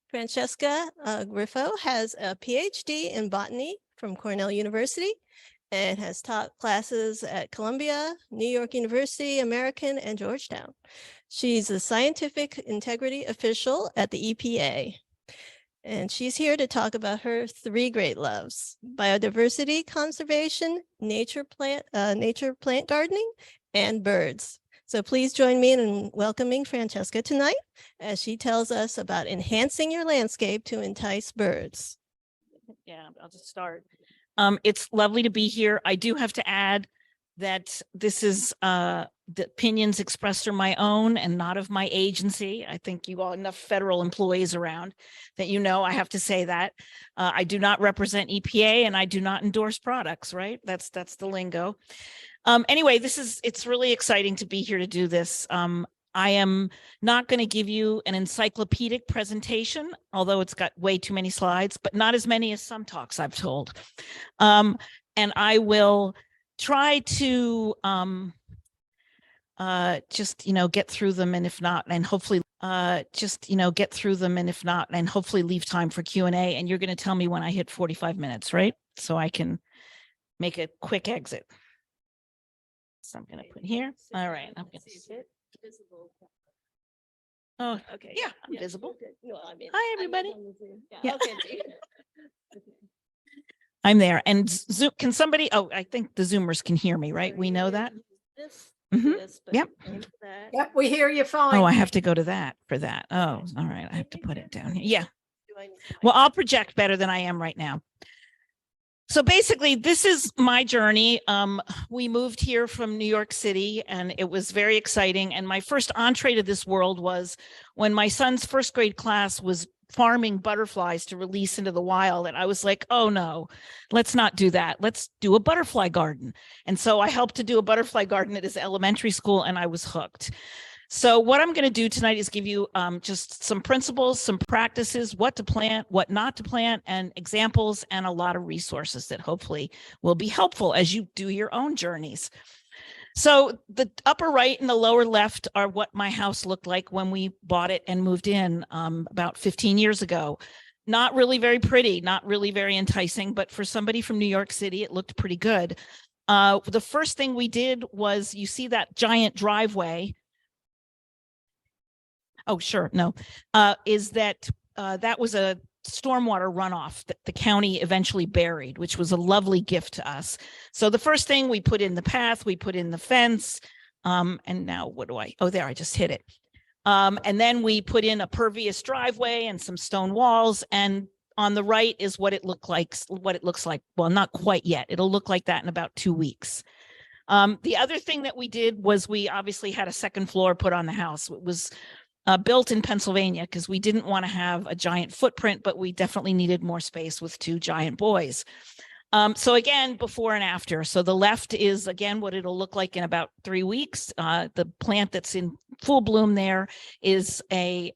Francesca Grifo has a PhD in botany from Cornell University and has taught classes at Columbia, New York University, American, and Georgetown. She's a scientific integrity official at the EPA. And she's here to talk about her three great loves: biodiversity conservation, nature plant gardening, and birds. So please join me in welcoming Francesca tonight as she tells us about enhancing your landscape to entice birds. Yeah, I'll just start. It's lovely to be here. I do have to add that this is the opinions expressed are my own and not of my agency. I think you all enough federal employees around that I have to say that. I do not represent EPA and I do not endorse products, right? That's the lingo. Anyway, it's really exciting to be here to do this. I am not going to give you an encyclopedic presentation, although it's got way too many slides, but not as many as some talks I've told. And I will try to just get through them, and if not, and hopefully get through them, and if not, and hopefully leave time for Q&A. And you're going to tell me when I hit 45 minutes, right? So I can make a quick exit. So I'm going to put here. All right. I'm going to sit. Oh, okay. Yeah, I'm visible. No, hi, everybody. Yeah. Okay. I'm there. And Zoom, can somebody? Oh, I think the Zoomers can hear me, right? We know that. Yep. Yep, we hear you fine. Oh, I have to go to that for that. Oh, all right. I have to put it down here. Yeah. Well, I'll project better than I am right now. So basically, this is my journey. We moved here from New York City, and it was very exciting. And my first entree to this world was when my son's first grade class was farming butterflies to release into the wild. And I was like, oh no, let's not do that. Let's do a butterfly garden. And so I helped to do a butterfly garden at his elementary school, and I was hooked. So what I'm going to do tonight is give you just some principles, some practices, what to plant, what not to plant, and examples, and a lot of resources that hopefully will be helpful as you do your own journeys. So the upper right and the lower left are what my house looked like when we bought it and moved in about 15 years ago. Not really very pretty, not really very enticing, but for somebody from New York City, it looked pretty good. The first thing we did was, you see that giant driveway. Oh, sure. No, is that that was a stormwater runoff that the county eventually buried, which was a lovely gift to us. So the first thing, we put in the path, we put in the fence, and now what do oh, there, I just hit it. And then we put in a pervious driveway and some stone walls. And on the right is what it looks like. Well, not quite yet. It'll look like that in about 2 weeks. The other thing that we did was we obviously had a second floor put on the house. It was built in Pennsylvania because we didn't want to have a giant footprint, but we definitely needed more space with two giant boys. So again, before and after. So the left is, again, what it'll look like in about 3 weeks. The plant that's in full bloom there is a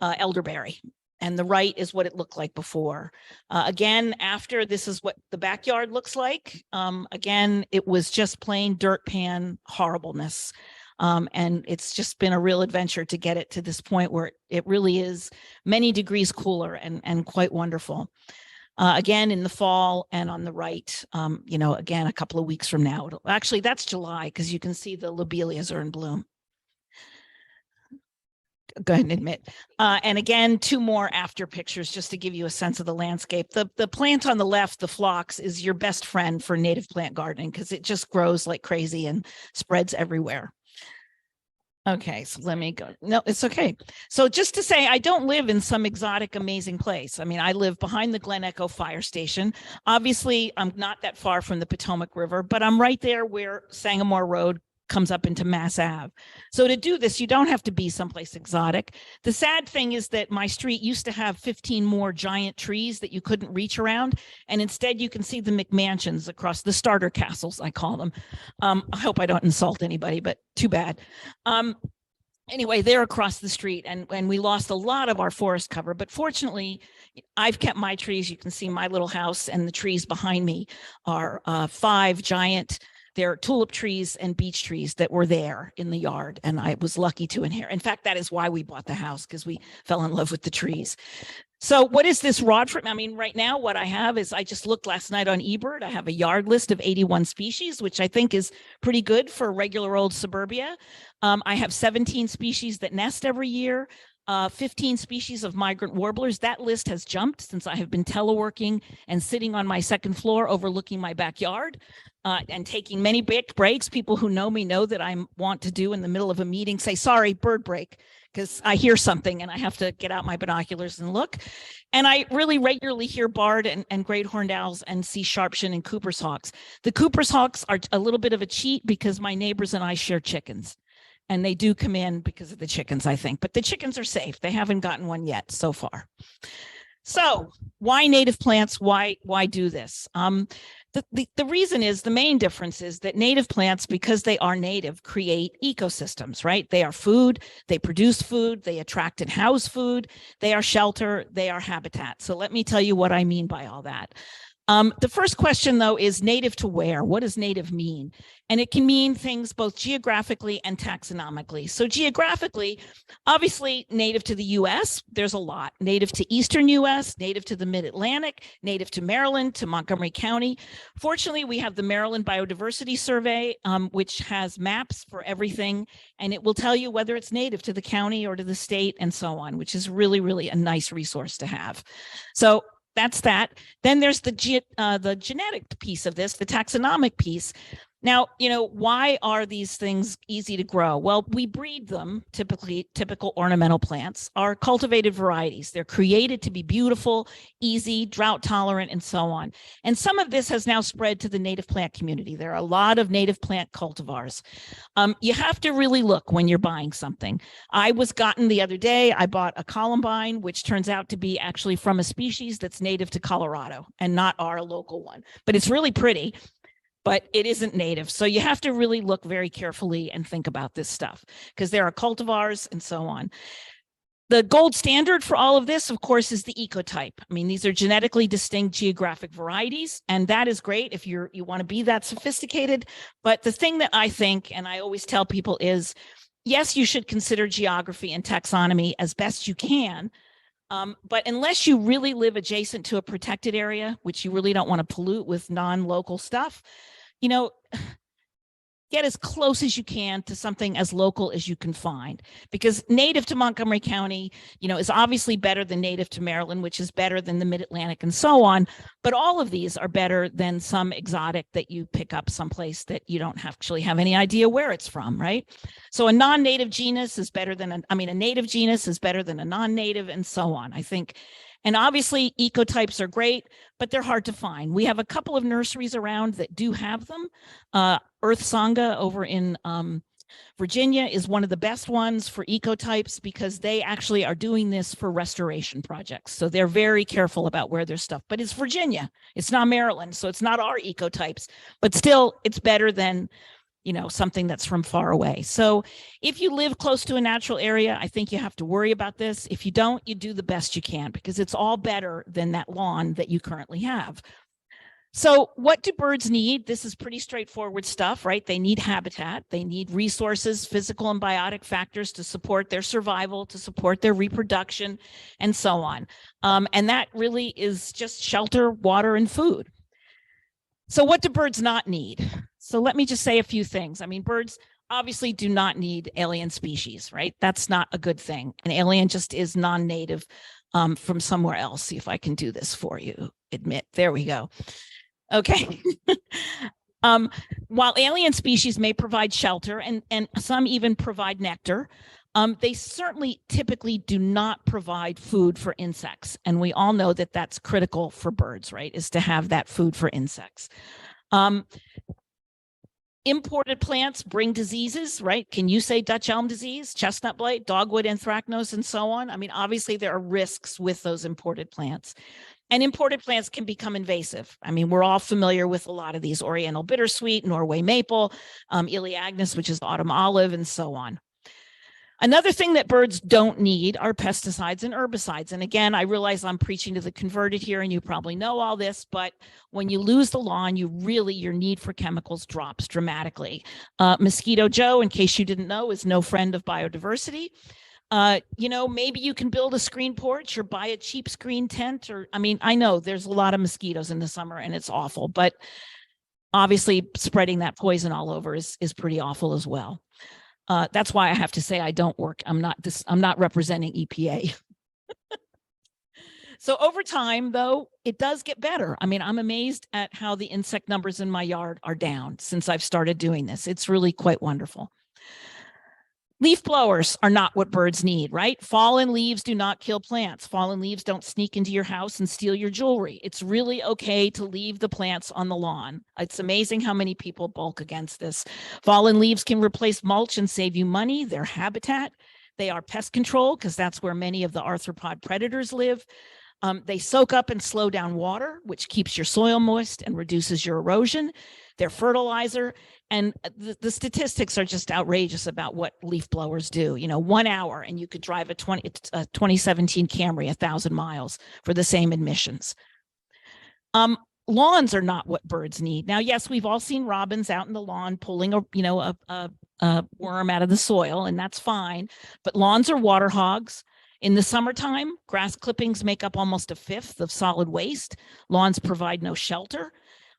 elderberry. And the right is what it looked like before. Again, after, this is what the backyard looks like. Again, it was just plain dirt pan horribleness. And it's just been a real adventure to get it to this point where it really is many degrees cooler and quite wonderful. Again, in the fall, and on the right, again, a couple of weeks from now, actually that's July, because you can see the lobelias are in bloom. Go ahead and admit. And again, 2 more after pictures just to give you a sense of the landscape. The plant on the left, the phlox, is your best friend for native plant gardening because it just grows like crazy and spreads everywhere. Okay, so let me go. No, it's okay. So just to say, I don't live in some exotic, amazing place. I mean, I live behind the Glen Echo Fire Station. Obviously, I'm not that far from the Potomac River, but I'm right there where Sangamore Road comes up into Mass Ave. So to do this, you don't have to be someplace exotic. The sad thing is that my street used to have 15 more giant trees that you couldn't reach around. And instead you can see the McMansions across, the starter castles, I call them. I hope I don't insult anybody, but too bad. Anyway, they're across the street, and we lost a lot of our forest cover, but fortunately I've kept my trees. You can see my little house, and the trees behind me are 5 giant They're tulip trees and beech trees that were there in the yard, and I was lucky to inherit. In fact, that is why we bought the house, because we fell in love with the trees. So what is this rod for? I mean, right now, what I have is, I just looked last night on eBird. I have a yard list of 81 species, which I think is pretty good for regular old suburbia. I have 17 species that nest every year. 15 species of migrant warblers. That list has jumped since I have been teleworking and sitting on my second floor overlooking my backyard and taking many breaks. People who know me know that I want to do in the middle of a meeting, say, sorry, bird break, because I hear something and I have to get out my binoculars and look. And I really regularly hear barred and great horned owls and see sharpshin and Cooper's hawks. The Cooper's hawks are a little bit of a cheat because my neighbors and I share chickens. And they do come in because of the chickens, I think. But the chickens are safe. They haven't gotten one yet so far. So why native plants? Why do this? The reason is, the main difference is that native plants, because they are native, create ecosystems, right? They are food, they produce food, they attract and house food, they are shelter, they are habitat. So let me tell you what I mean by all that. The first question, though, is native to where? What does native mean? And it can mean things both geographically and taxonomically. So geographically, obviously, native to the US, there's a lot. Native to Eastern US, native to the Mid-Atlantic, native to Maryland, to Montgomery County. Fortunately, we have the Maryland Biodiversity Survey, which has maps for everything, and it will tell you whether it's native to the county or to the state and so on, which is really, really a nice resource to have. So that's that. Then there's the genetic piece of this, the taxonomic piece. Now, why are these things easy to grow? Well, we breed them. Typical ornamental plants are cultivated varieties. They're created to be beautiful, easy, drought tolerant, and so on. And some of this has now spread to the native plant community. There are a lot of native plant cultivars. You have to really look when you're buying something. I was gotten the other day, I bought a columbine, which turns out to be actually from a species that's native to Colorado and not our local one, but it's really pretty. But it isn't native. So you have to really look very carefully and think about this stuff, because there are cultivars and so on. The gold standard for all of this, of course, is the ecotype. I mean, these are genetically distinct geographic varieties, and that is great if you want to be that sophisticated. But the thing that I think, and I always tell people, is yes, you should consider geography and taxonomy as best you can. But unless you really live adjacent to a protected area, which you really don't want to pollute with non-local stuff, get as close as you can to something as local as you can find, because native to Montgomery County, is obviously better than native to Maryland, which is better than the Mid-Atlantic and so on. But all of these are better than some exotic that you pick up someplace that you don't actually have any idea where it's from, right? So a non-native genus is better than a native genus is better than a non-native, and so on, I think. And obviously ecotypes are great, but they're hard to find. We have a couple of nurseries around that do have them. Earth Sangha over in Virginia is one of the best ones for ecotypes, because they actually are doing this for restoration projects. So they're very careful about where their stuff, but it's Virginia, it's not Maryland. So it's not our ecotypes, but still it's better than something that's from far away. So if you live close to a natural area, I think you have to worry about this. If you don't, you do the best you can, because it's all better than that lawn that you currently have. So what do birds need? This is pretty straightforward stuff, right? They need habitat. They need resources, physical and biotic factors to support their survival, to support their reproduction, and so on. And that really is just shelter, water, and food. So what do birds not need? So let me just say a few things. I mean, birds obviously do not need alien species, right? That's not a good thing. An alien just is non-native from somewhere else. See if I can do this for you. Admit, there we go. Okay. While alien species may provide shelter and some even provide nectar, they certainly typically do not provide food for insects. And we all know that that's critical for birds, right? Is to have that food for insects. Imported plants bring diseases, right? Can you say Dutch elm disease, chestnut blight, dogwood anthracnose, and so on? I mean, obviously there are risks with those imported plants. And imported plants can become invasive. I mean, we're all familiar with a lot of these: Oriental bittersweet, Norway maple, Elaeagnus, which is autumn olive, and so on. Another thing that birds don't need are pesticides and herbicides. And again, I realize I'm preaching to the converted here, and you probably know all this, but when you lose the lawn, your need for chemicals drops dramatically. Mosquito Joe, in case you didn't know, is no friend of biodiversity. Maybe you can build a screen porch or buy a cheap screen tent, I know there's a lot of mosquitoes in the summer and it's awful, but obviously spreading that poison all over is pretty awful as well. That's why I have to say I don't work. I'm not representing EPA. So over time, though, it does get better. I'm amazed at how the insect numbers in my yard are down since I've started doing this. It's really quite wonderful. Leaf blowers are not what birds need, right? Fallen leaves do not kill plants. Fallen leaves don't sneak into your house and steal your jewelry. It's really okay to leave the plants on the lawn. It's amazing how many people bulk against this. Fallen leaves can replace mulch and save you money. They're habitat. They are pest control because that's where many of the arthropod predators live. They soak up and slow down water, which keeps your soil moist and reduces your erosion. They're fertilizer. And the statistics are just outrageous about what leaf blowers do. 1 hour and you could drive a 2017 Camry 1,000 miles for the same emissions. Lawns are not what birds need. Now, yes, we've all seen robins out in the lawn pulling a worm out of the soil, and that's fine. But lawns are water hogs. In the summertime, grass clippings make up almost 1/5 of solid waste. Lawns provide no shelter.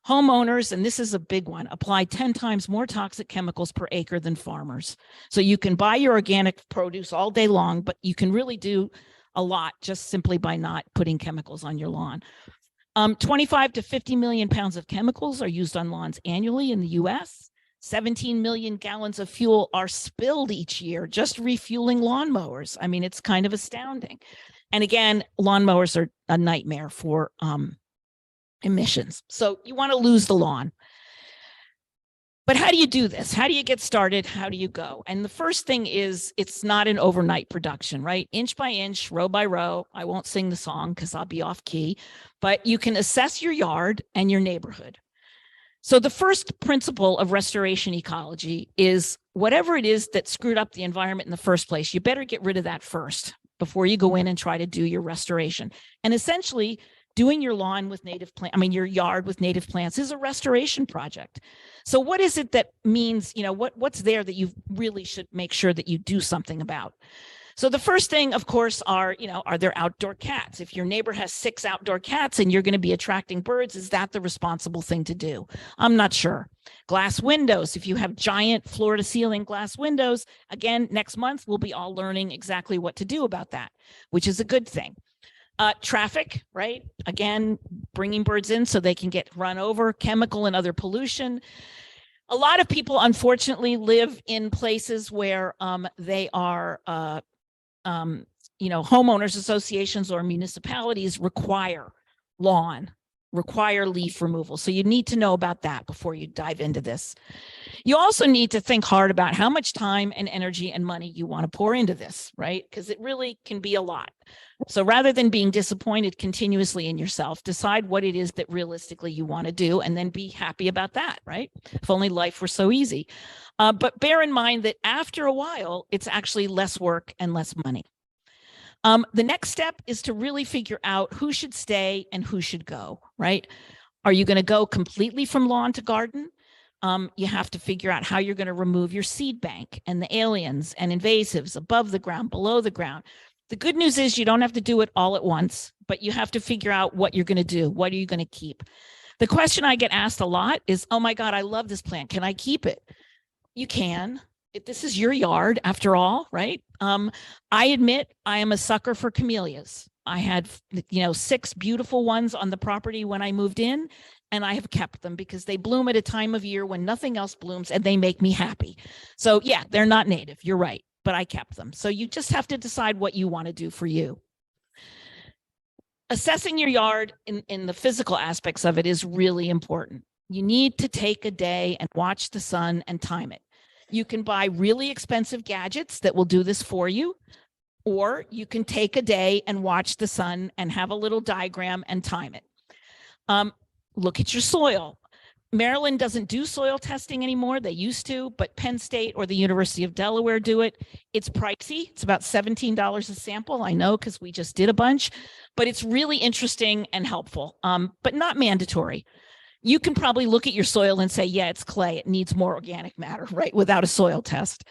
Homeowners, and this is a big one, apply 10 times more toxic chemicals per acre than farmers. So you can buy your organic produce all day long, but you can really do a lot just simply by not putting chemicals on your lawn. 25 to 50 million pounds of chemicals are used on lawns annually in the US. 17 million gallons of fuel are spilled each year just refueling lawnmowers. It's kind of astounding. And again, lawnmowers are a nightmare for emissions. So you want to lose the lawn. But how do you do this? How do you get started? How do you go? And the first thing is, it's not an overnight production, right? Inch by inch, row by row. I won't sing the song because I'll be off key, but you can assess your yard and your neighborhood. So the first principle of restoration ecology is whatever it is that screwed up the environment in the first place, you better get rid of that first before you go in and try to do your restoration. And essentially, doing your lawn with native plants, your yard with native plants is a restoration project. So what is it that means, what's there that you really should make sure that you do something about? So the first thing, of course, are there outdoor cats? If your neighbor has 6 outdoor cats and you're going to be attracting birds, is that the responsible thing to do? I'm not sure. Glass windows. If you have giant floor to ceiling glass windows, again, next month, we'll be all learning exactly what to do about that, which is a good thing. Traffic, right? Again, bringing birds in so they can get run over, chemical and other pollution. A lot of people, unfortunately, live in places where they are, homeowners associations or municipalities require leaf removal. So you need to know about that before you dive into this. You also need to think hard about how much time and energy and money you want to pour into this, right? Because it really can be a lot. So rather than being disappointed continuously in yourself, decide what it is that realistically you want to do and then be happy about that, right? If only life were so easy. But bear in mind that after a while, it's actually less work and less money. The next step is to really figure out who should stay and who should go, right? Are you going to go completely from lawn to garden? You have to figure out how you're going to remove your seed bank and the aliens and invasives above the ground, below the ground. The good news is you don't have to do it all at once, but you have to figure out what you're going to do. What are you going to keep? The question I get asked a lot is, oh my God, I love this plant. Can I keep it? You can. If this is your yard, after all, right? I admit I am a sucker for camellias. I had, 6 beautiful ones on the property when I moved in, and I have kept them because they bloom at a time of year when nothing else blooms and they make me happy. So yeah, they're not native. You're right, but I kept them. So you just have to decide what you want to do for you. Assessing your yard in the physical aspects of it is really important. You need to take a day and watch the sun and time it. You can buy really expensive gadgets that will do this for you, or you can take a day and watch the sun and have a little diagram and time it. Look at your soil. Maryland doesn't do soil testing anymore. They used to, but Penn State or the University of Delaware do it. It's pricey. It's about $17 a sample. I know because we just did a bunch, but it's really interesting and helpful, but not mandatory. You can probably look at your soil and say, yeah, it's clay. It needs more organic matter, right? Without a soil test.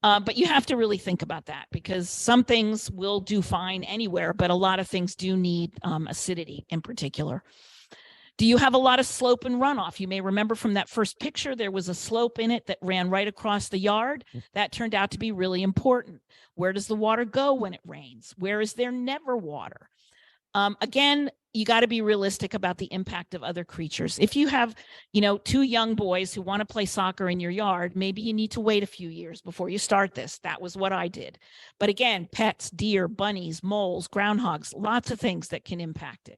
But you have to really think about that because some things will do fine anywhere, but a lot of things do need acidity in particular. Do you have a lot of slope and runoff? You may remember from that first picture, there was a slope in it that ran right across the yard. That turned out to be really important. Where does the water go when it rains? Where is there never water? Again, you got to be realistic about the impact of other creatures. If you have, two young boys who want to play soccer in your yard, maybe you need to wait a few years before you start this. That was what I did. But again, pets, deer, bunnies, moles, groundhogs, lots of things that can impact it.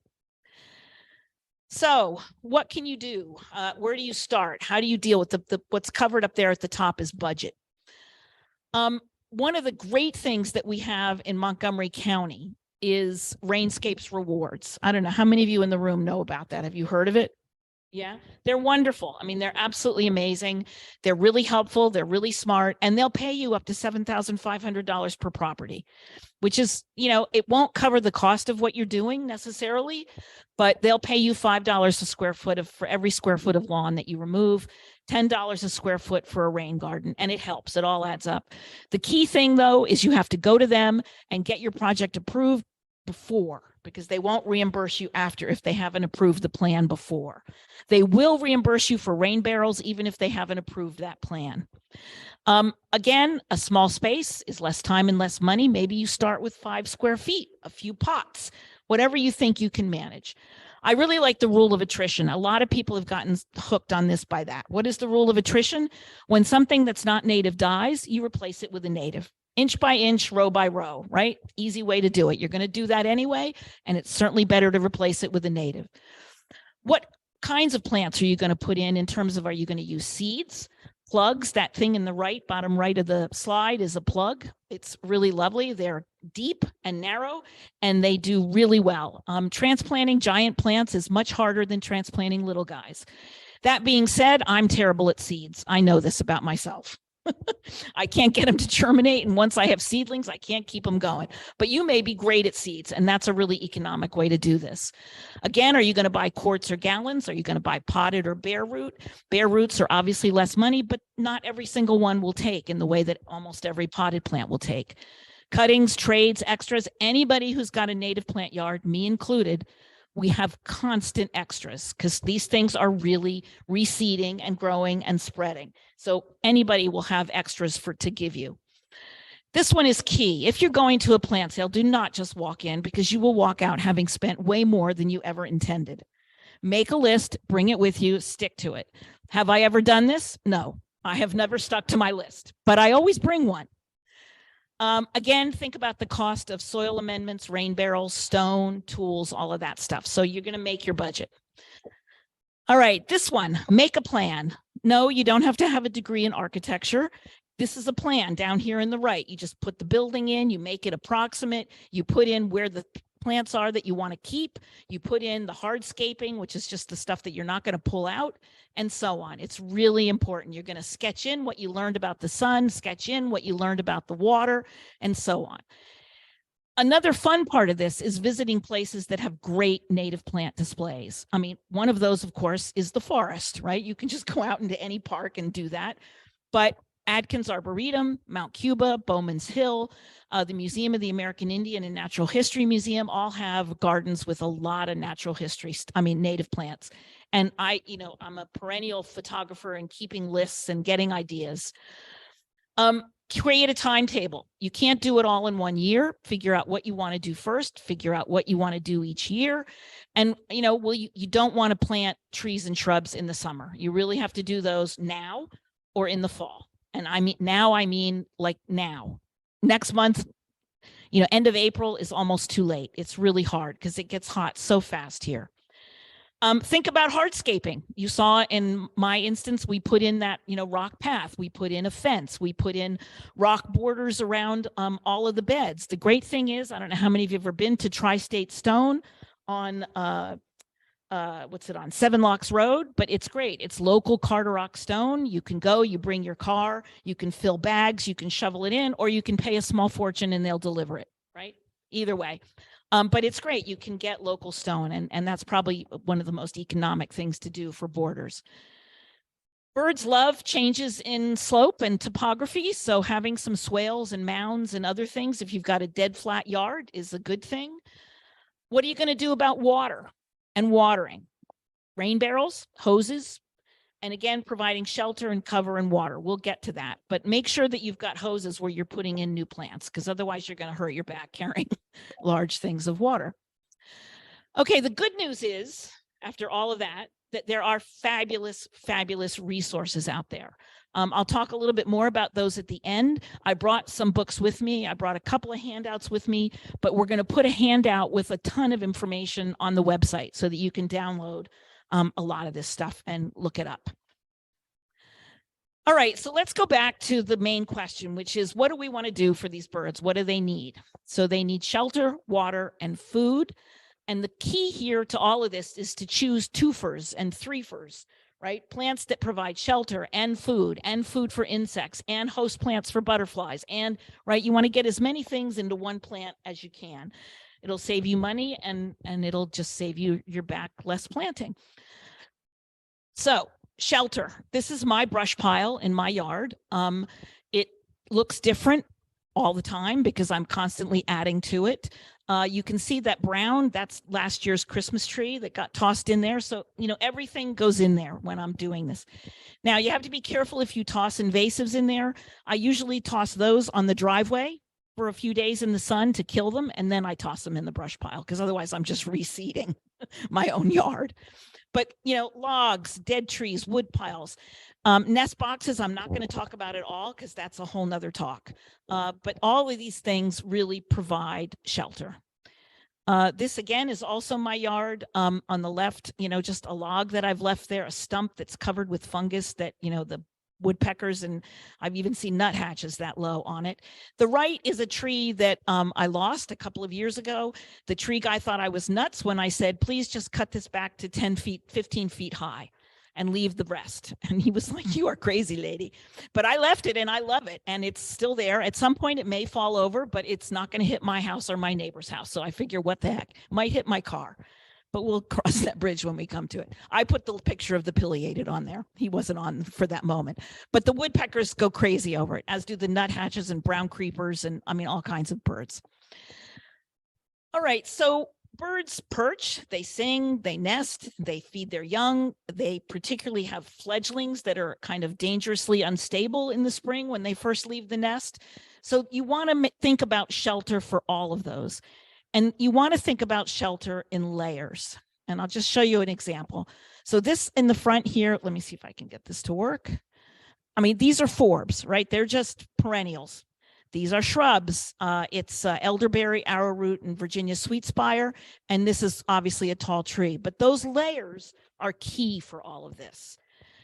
So what can you do? Where do you start? How do you deal with what's covered up there at the top is budget. One of the great things that we have in Montgomery County is Rainscapes Rewards. I don't know how many of you in the room know about that. Have you heard of it? Yeah, they're wonderful. I mean, they're absolutely amazing. They're really helpful. They're really smart, and they'll pay you up to $7,500 per property, which is, it won't cover the cost of what you're doing necessarily, but they'll pay you $5 a square foot for every square foot of lawn that you remove, $10 a square foot for a rain garden, and it helps. It all adds up. The key thing, though, is you have to go to them and get your project approved before, because they won't reimburse you after if they haven't approved the plan before. They will reimburse you for rain barrels even if they haven't approved that plan. Again, a small space is less time and less money. Maybe you start with 5 square feet, a few pots, whatever you think you can manage. I really like the rule of attrition. A lot of people have gotten hooked on this by that. What is the rule of attrition? When something that's not native dies, you replace it with a native. Inch by inch, row by row, right? Easy way to do it. You're going to do that anyway, and it's certainly better to replace it with a native. What kinds of plants are you going to put in terms of, are you going to use seeds, plugs? That thing in the bottom right of the slide is a plug. It's really lovely. They're deep and narrow, and they do really well. Transplanting giant plants is much harder than transplanting little guys. That being said, I'm terrible at seeds. I know this about myself. I can't get them to germinate, and once I have seedlings, I can't keep them going. But you may be great at seeds, and that's a really economic way to do this. Again, are you going to buy quarts or gallons? Are you going to buy potted or bare root? Bare roots are obviously less money, but not every single one will take in the way that almost every potted plant will take. Cuttings, trades, extras, anybody who's got a native plant yard, me included, we have constant extras because these things are really reseeding and growing and spreading. So anybody will have extras to give you. This one is key. If you're going to a plant sale, do not just walk in, because you will walk out having spent way more than you ever intended. Make a list, bring it with you, stick to it. Have I ever done this? No, I have never stuck to my list, but I always bring one. Again, think about the cost of soil amendments, rain barrels, stone, tools, all of that stuff. So you're going to make your budget. All right, this one, make a plan. No, you don't have to have a degree in architecture. This is a plan down here in the right. You just put the building in, you make it approximate, you put in where the plants are that you want to keep, you put in the hardscaping, which is just the stuff that you're not going to pull out, and so on. It's really important. You're going to sketch in what you learned about the sun, sketch in what you learned about the water, and so on. Another fun part of this is visiting places that have great native plant displays. I mean, one of those, of course, is the forest, right? You can just go out into any park and do that. But Adkins Arboretum, Mount Cuba, Bowman's Hill, the Museum of the American Indian and Natural History Museum all have gardens with a lot of natural history, native plants. And I'm a perennial photographer and keeping lists and getting ideas. Create a timetable. You can't do it all in 1 year. Figure out what you want to do first, figure out what you want to do each year. And, you don't want to plant trees and shrubs in the summer. You really have to do those now or in the fall. And I mean like now. Next month, end of April is almost too late. It's really hard because it gets hot so fast here. Think about hardscaping. You saw in my instance, we put in that, rock path. We put in a fence. We put in rock borders around all of the beds. The great thing is, I don't know how many of you have ever been to Tri-State Stone on what's it on? Seven Locks Road, but it's great. It's local Carderock stone. You can go, you bring your car, you can fill bags, you can shovel it in, or you can pay a small fortune and they'll deliver it, right? Either way. But it's great. You can get local stone, and that's probably one of the most economic things to do for borders. Birds love changes in slope and topography, so having some swales and mounds and other things, if you've got a dead flat yard, is a good thing. What are you going to do about water and watering? Rain barrels, hoses, and again, providing shelter and cover and water. We'll get to that, but make sure that you've got hoses where you're putting in new plants, because otherwise you're going to hurt your back carrying large things of water. Okay, the good news is, after all of that, that there are fabulous, fabulous resources out there. I'll talk a little bit more about those at the end. I brought some books with me. I brought a couple of handouts with me, but we're going to put a handout with a ton of information on the website so that you can download a lot of this stuff and look it up. All right, so let's go back to the main question, which is, what do we want to do for these birds? What do they need? So they need shelter, water, and food. And the key here to all of this is to choose twofers and threefers, right? Plants that provide shelter and food for insects and host plants for butterflies. And, right, you want to get as many things into one plant as you can. It'll save you money and it'll just save you your back less planting. So shelter. This is my brush pile in my yard. It looks different all the time because I'm constantly adding to it. You can see that brown, that's last year's Christmas tree that got tossed in there. So, you know, everything goes in there when I'm doing this. Now, you have to be careful if you toss invasives in there. I usually toss those on the driveway for a few days in the sun to kill them, and then I toss them in the brush pile, because otherwise I'm just reseeding my own yard. But, you know, logs, dead trees, wood piles, nest boxes, I'm not going to talk about it all because that's a whole nother talk. But all of these things really provide shelter. This, again, is also my yard. On the left, you know, just a log that I've left there, a stump that's covered with fungus that, you know, the woodpeckers, and I've even seen nuthatches that low on it. The right is a tree that I lost a couple of years ago. The tree guy thought I was nuts when I said, please just cut this back to 10 feet, 15 feet high and leave the rest. And he was like, you are crazy, lady. But I left it and I love it. And it's still there. At some point it may fall over, but it's not going to hit my house or my neighbor's house. So I figure, what the heck, might hit my car. But we'll cross that bridge when we come to it. I put the picture of the pileated on there. He wasn't on for that moment. But the woodpeckers go crazy over it, as do the nuthatches and brown creepers and, I mean, all kinds of birds. All right, so birds perch, they sing, they nest, they feed their young. They particularly have fledglings that are kind of dangerously unstable in the spring when they first leave the nest. So you want to think about shelter for all of those. And you want to think about shelter in layers. And I'll just show you an example. So this in the front here, let me see if I can get this to work. I mean, these are forbs, right? They're just perennials. These are shrubs. It's elderberry, arrowroot, and Virginia sweetspire. And this is obviously a tall tree. But those layers are key for all of this.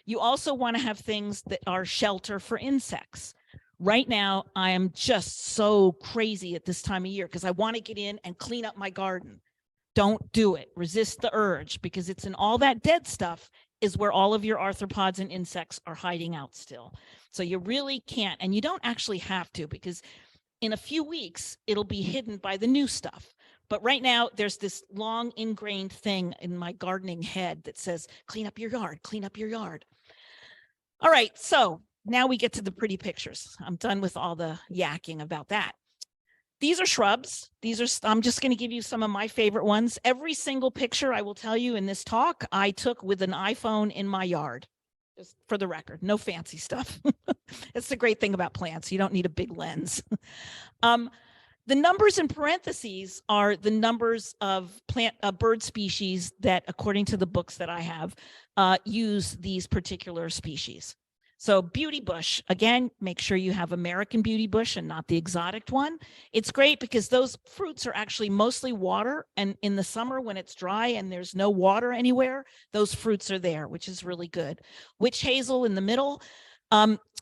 You also want to have things that are shelter for insects. Right now, I am just so crazy at this time of year because I want to get in and clean up my garden. Don't do it. Resist the urge, because it's in all that dead stuff is where all of your arthropods and insects are hiding out still. So you really can't, and you don't actually have to, because in a few weeks, it'll be hidden by the new stuff. But right now, there's this long ingrained thing in my gardening head that says, clean up your yard, clean up your yard. All right, so now we get to the pretty pictures. I'm done with all the yakking about that. These are shrubs. I'm just going to give you some of my favorite ones. Every single picture I will tell you in this talk, I took with an iPhone in my yard, just for the record, no fancy stuff. That's the great thing about plants. You don't need a big lens. The numbers in parentheses are the numbers of bird species that, according to the books that I have, use these particular species. So beauty bush, again, make sure you have American beauty bush and not the exotic one. It's great because those fruits are actually mostly water. And in the summer when it's dry and there's no water anywhere, those fruits are there, which is really good. Witch hazel in the middle.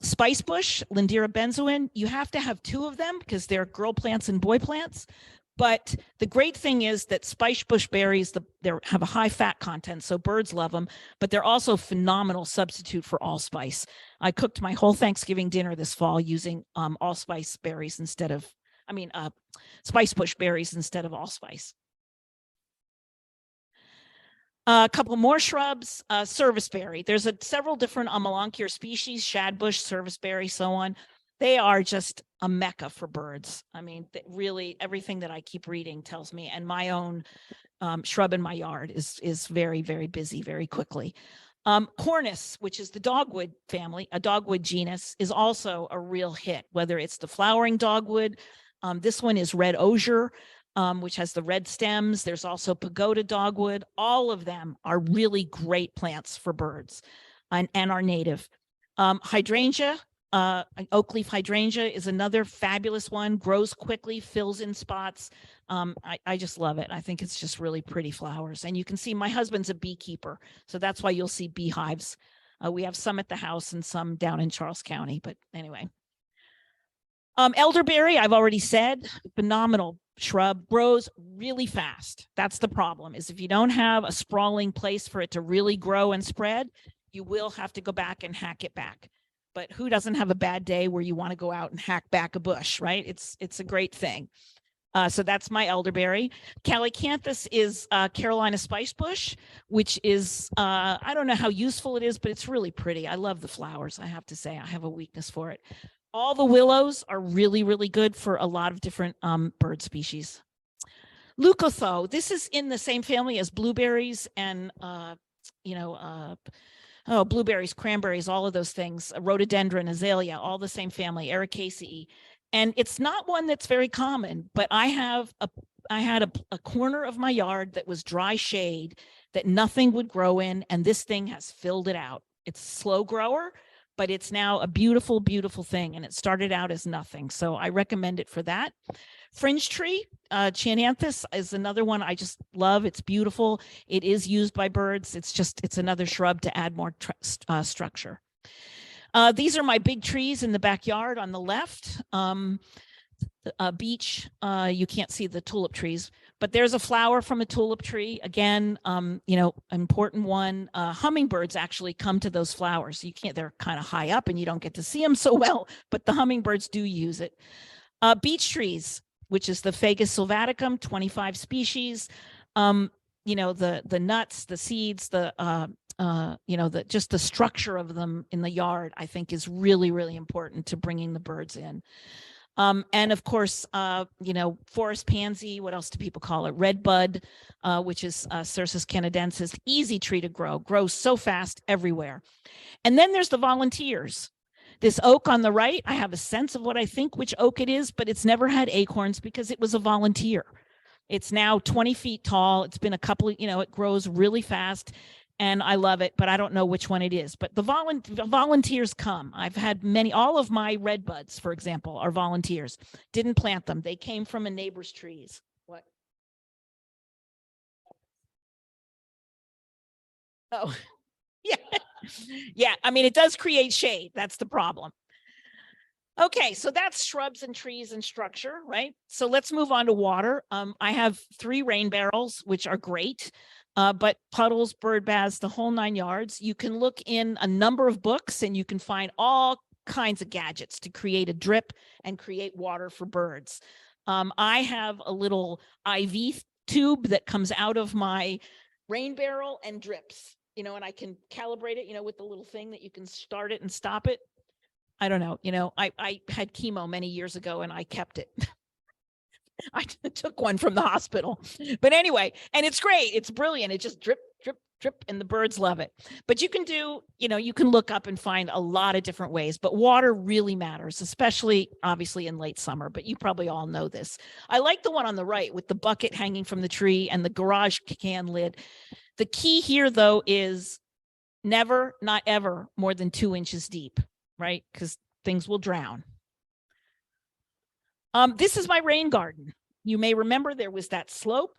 Spice bush, Lindera benzoin, you have to have two of them because they're girl plants and boy plants. But the great thing is that spice bush berries, they have a high fat content, so birds love them, but they're also a phenomenal substitute for allspice. I cooked my whole Thanksgiving dinner this fall using allspice berries instead of, spice bush berries instead of allspice. A couple more shrubs, serviceberry. There's several different Amelanchier species, shadbush, serviceberry, so on. They are just a mecca for birds. I mean, really everything that I keep reading tells me, and my own shrub in my yard is very, very busy very quickly. Cornus, which is the dogwood family, a dogwood genus, is also a real hit, whether it's the flowering dogwood. This one is red osier, which has the red stems. There's also pagoda dogwood. All of them are really great plants for birds and are native. Hydrangea, an oak leaf hydrangea is another fabulous one, grows quickly, fills in spots. I just love it. I think it's just really pretty flowers. And you can see my husband's a beekeeper, so that's why you'll see beehives. We have some at the house and some down in Charles County, but anyway. Elderberry, I've already said, phenomenal shrub, grows really fast. That's the problem, is if you don't have a sprawling place for it to really grow and spread, you will have to go back and hack it back. But who doesn't have a bad day where you want to go out and hack back a bush, right? It's a great thing. So that's my elderberry. Calycanthus is Carolina spice bush, which is, I don't know how useful it is, but it's really pretty. I love the flowers, I have to say. I have a weakness for it. All the willows are really, really good for a lot of different bird species. Leucotho, this is in the same family as blueberries and, blueberries, cranberries, all of those things, rhododendron, azalea, all the same family, Ericaceae. And it's not one that's very common, but I had a corner of my yard that was dry shade that nothing would grow in, and this thing has filled it out. It's a slow grower, but it's now a beautiful, beautiful thing. And it started out as nothing. So I recommend it for that. Fringe tree, Chiananthus is another one I just love. It's beautiful. It is used by birds. It's another shrub to add more structure. These are my big trees in the backyard on the left. Beech, you can't see the tulip trees, but there's a flower from a tulip tree. Again, important one. Hummingbirds actually come to those flowers. They're kind of high up and you don't get to see them so well, but the hummingbirds do use it. Beech trees, which is the Fagus sylvaticum, 25 species. The nuts, the seeds, just the structure of them in the yard, I think is really, really important to bringing the birds in. And of course, forest pansy, what else do people call it? Redbud, which is Cercis canadensis, easy tree to grow, grows so fast everywhere. And then there's the volunteers. This oak on the right, I have a sense of what I think which oak it is, but it's never had acorns because it was a volunteer. It's now 20 feet tall. It's been a couple of, it grows really fast. And I love it, but I don't know which one it is. But the volunteers come. I've had all of my red buds, for example, are volunteers. Didn't plant them. They came from a neighbor's trees. What? Oh, yeah. Yeah, I mean, it does create shade. That's the problem. Okay, so that's shrubs and trees and structure, right? So let's move on to water. I have 3 rain barrels, which are great. But puddles, bird baths, the whole 9 yards. You can look in a number of books and you can find all kinds of gadgets to create a drip and create water for birds. I have a little IV tube that comes out of my rain barrel and drips, and I can calibrate it, with the little thing that you can start it and stop it. I don't know, I had chemo many years ago and I kept it. I took one from the hospital, but anyway, and it's great. It's brilliant. It just drip, drip, drip, and the birds love it. But you can you can look up and find a lot of different ways, but water really matters, especially obviously in late summer, but you probably all know this. I like the one on the right with the bucket hanging from the tree and the garage can lid. The key here though is never, not ever more than 2 inches deep, right? Because things will drown. This is my rain garden. You may remember there was that slope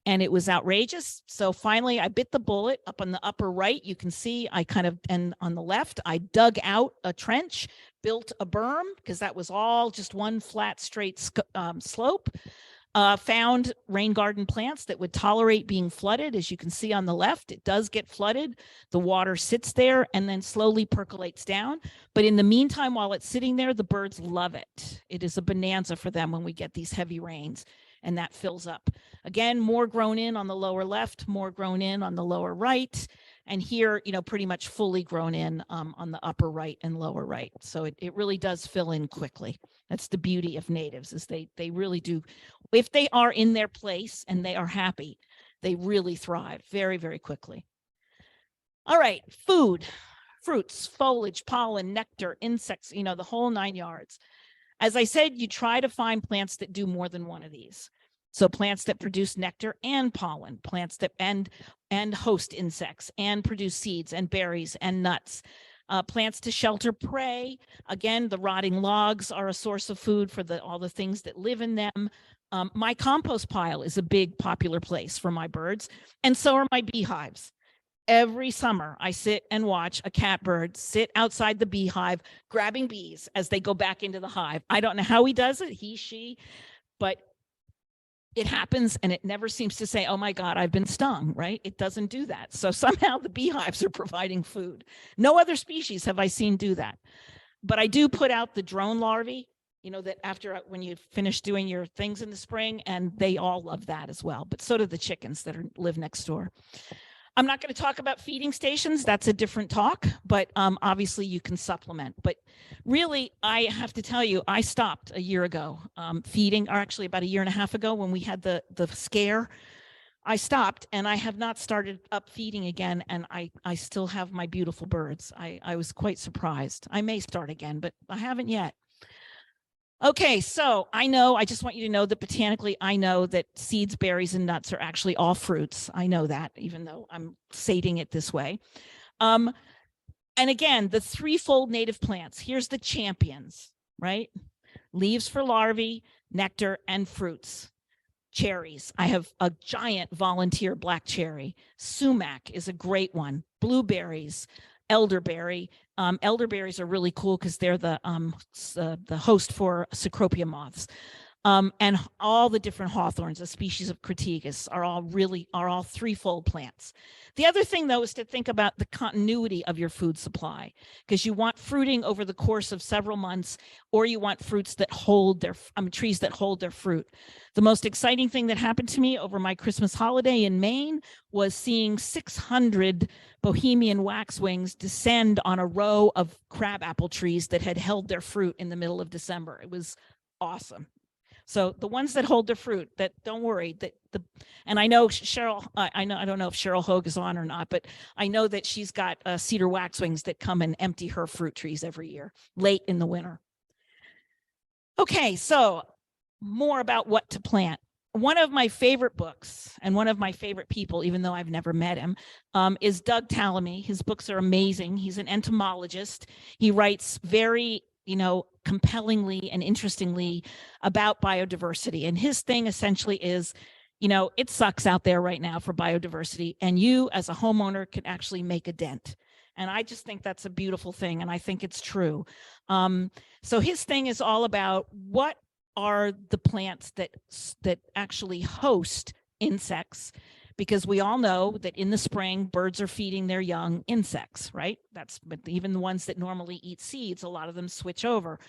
and it was outrageous. So finally I bit the bullet. Up on the upper right, you can see and on the left, I dug out a trench, built a berm because that was all just one flat straight slope. Found rain garden plants that would tolerate being flooded. As you can see on the left, it does get flooded. The water sits there and then slowly percolates down. But in the meantime, while it's sitting there, the birds love it. It is a bonanza for them when we get these heavy rains, and that fills up. Again, more grown in on the lower left, more grown in on the lower right. And here, pretty much fully grown in on the upper right and lower right. So it really does fill in quickly. That's the beauty of natives, is they really do. If they are in their place and they are happy, they really thrive very, very quickly. All right, food, fruits, foliage, pollen, nectar, insects, the whole 9 yards. As I said, you try to find plants that do more than one of these. So plants that produce nectar and pollen, plants that and host insects and produce seeds and berries and nuts. Plants to shelter prey. Again, the rotting logs are a source of food for all the things that live in them. My compost pile is a big popular place for my birds, and so are my beehives. Every summer, I sit and watch a catbird sit outside the beehive, grabbing bees as they go back into the hive. I don't know how he does it, he, she, but it happens, and it never seems to say, oh my God, I've been stung, right? It doesn't do that. So somehow the beehives are providing food. No other species have I seen do that. But I do put out the drone larvae, that after when you finish doing your things in the spring, and they all love that as well. But so do the chickens that live next door. I'm not going to talk about feeding stations. That's a different talk, but obviously you can supplement. But really, I have to tell you, I stopped a year ago feeding, or actually about a year and a half ago when we had the scare. I stopped, and I have not started up feeding again, and I still have my beautiful birds. I was quite surprised. I may start again, but I haven't yet. Okay, so I just want you to know that botanically, I know that seeds, berries, and nuts are actually all fruits. I know that, even though I'm stating it this way. And again, the threefold native plants, here's the champions, right? Leaves for larvae, nectar, and fruits. Cherries, I have a giant volunteer black cherry. Sumac is a great one. Blueberries, elderberry. Elderberries are really cool because they're the host for cecropia moths. And all the different hawthorns, a species of crataegus, are all threefold plants. The other thing, though, is to think about the continuity of your food supply, because you want fruiting over the course of several months, or you want fruits that hold their trees that hold their fruit. The most exciting thing that happened to me over my Christmas holiday in Maine was seeing 600 Bohemian waxwings descend on a row of crabapple trees that had held their fruit in the middle of December. It was awesome. So the ones that hold their fruit, that don't worry, and I know Cheryl, I don't know if Cheryl Hogue is on or not, but I know that she's got cedar waxwings that come and empty her fruit trees every year, late in the winter. Okay, so more about what to plant. One of my favorite books and one of my favorite people, even though I've never met him, is Doug Tallamy. His books are amazing. He's an entomologist. He writes very compellingly and interestingly about biodiversity. And his thing essentially is, it sucks out there right now for biodiversity, and you as a homeowner can actually make a dent. And I just think that's a beautiful thing, and I think it's true. So his thing is all about what are the plants that actually host insects, because we all know that in the spring, birds are feeding their young insects, right? But even the ones that normally eat seeds, a lot of them switch over.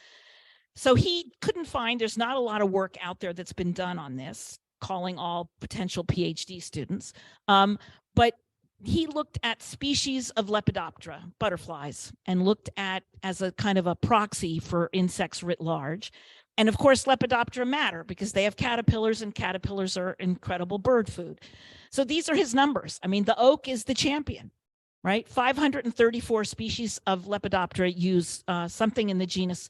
So he couldn't find, there's not a lot of work out there that's been done on this, calling all potential PhD students. But he looked at species of Lepidoptera, butterflies, and looked at as a kind of a proxy for insects writ large. And of course, Lepidoptera matter because they have caterpillars, and caterpillars are incredible bird food. So these are his numbers. I mean, the oak is the champion, right? 534 species of Lepidoptera use something in the genus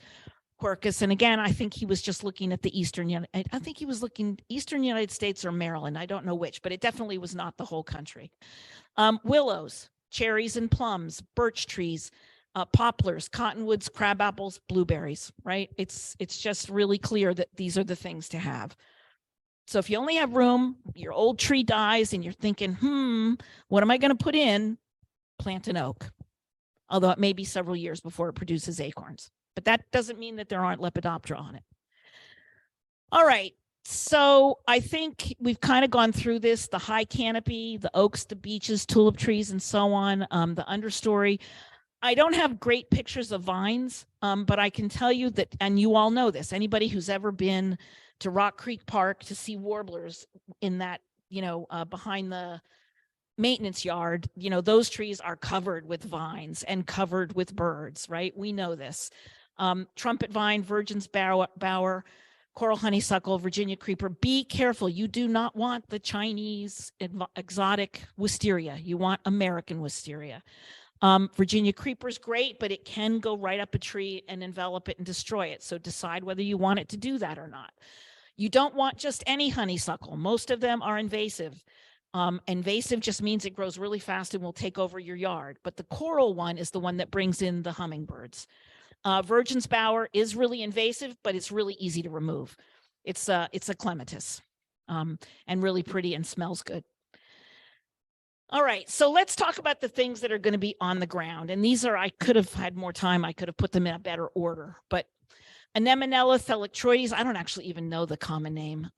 Quercus. And again, I think he was just looking at the Eastern United States or Maryland. I don't know which, but it definitely was not the whole country. Willows, cherries and plums, birch trees, poplars, cottonwoods, crabapples, blueberries, right? It's just really clear that these are the things to have. So if you only have room, your old tree dies and you're thinking, what am I going to put in? Plant an oak. Although it may be several years before it produces acorns. But that doesn't mean that there aren't Lepidoptera on it. All right. So I think we've kind of gone through this, the high canopy, the oaks, the beeches, tulip trees, and so on, the understory. I don't have great pictures of vines, but I can tell you that, and you all know this, anybody who's ever been to Rock Creek Park to see warblers in that, behind the maintenance yard, those trees are covered with vines and covered with birds, right? We know this. Trumpet vine, virgin's bower, coral honeysuckle, Virginia creeper. Be careful. You do not want the Chinese exotic wisteria. You want American wisteria. Virginia creeper is great, but it can go right up a tree and envelop it and destroy it. So decide whether you want it to do that or not. You don't want just any honeysuckle. Most of them are invasive. Invasive just means it grows really fast and will take over your yard. But the coral one is the one that brings in the hummingbirds. Virgin's bower is really invasive, but it's really easy to remove. It's a clematis, and really pretty and smells good. All right, so let's talk about the things that are going to be on the ground. And these are, I could have had more time. I could have put them in a better order, but Anemonella thalictroides, I don't actually even know the common name.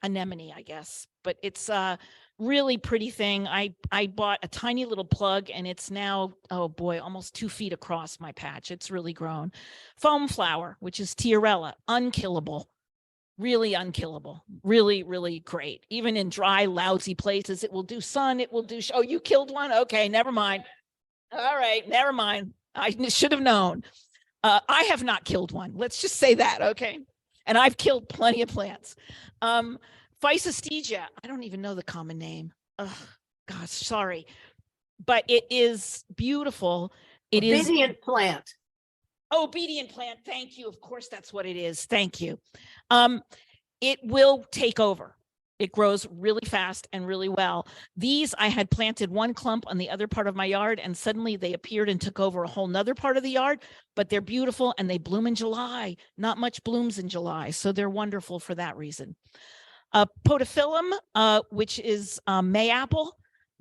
Anemone, I guess, but it's a really pretty thing. I bought a tiny little plug and it's now, oh boy, almost 2 feet across my patch. It's really grown. Foam flower, which is Tiarella, unkillable. Really unkillable, really, really great. Even in dry, lousy places, it will do sun, it will do, oh, you killed one? Okay, never mind. All right, never mind. I should have known. I have not killed one. Let's just say that, okay? And I've killed plenty of plants. Physostegia, I don't even know the common name. Ugh, gosh, sorry. But it is beautiful. It is Obedient plant. Obedient plant. Thank you. Of course, that's what it is. Thank you. It will take over. It grows really fast and really well. These, I had planted one clump on the other part of my yard, and suddenly they appeared and took over a whole nother part of the yard, but they're beautiful and they bloom in July. Not much blooms in July, so they're wonderful for that reason. Podophyllum, which is mayapple,